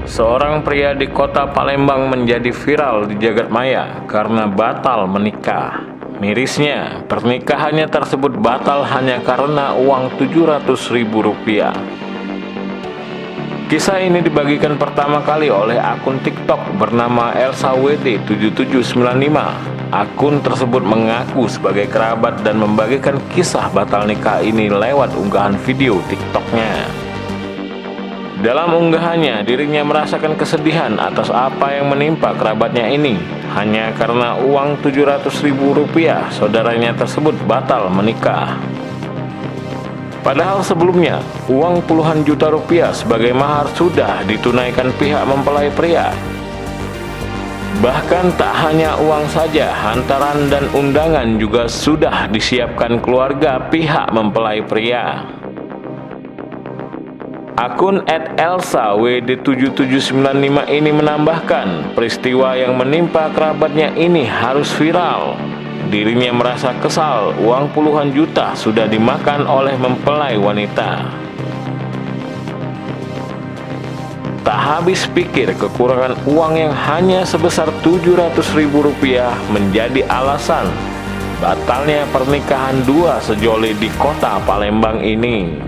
Seorang pria di kota Palembang menjadi viral di jagat maya karena batal menikah. Mirisnya, pernikahannya tersebut batal hanya karena uang Rp700.000. Kisah ini dibagikan pertama kali oleh akun TikTok bernama ElsaWD7795. Akun tersebut mengaku sebagai kerabat dan membagikan kisah batal nikah ini lewat unggahan video TikToknya. Dalam unggahannya, dirinya merasakan kesedihan atas apa yang menimpa kerabatnya ini. Hanya karena uang Rp700.000, saudaranya tersebut batal menikah. Padahal sebelumnya, uang puluhan juta rupiah sebagai mahar sudah ditunaikan pihak mempelai pria. Bahkan tak hanya uang saja, hantaran dan undangan juga sudah disiapkan keluarga pihak mempelai pria. Akun @ElsaWD7795 ini menambahkan, peristiwa yang menimpa kerabatnya ini harus viral. Dirinya merasa kesal, uang puluhan juta sudah dimakan oleh mempelai wanita. Tak habis pikir, kekurangan uang yang hanya sebesar Rp700.000 menjadi alasan batalnya pernikahan dua sejoli di kota Palembang ini.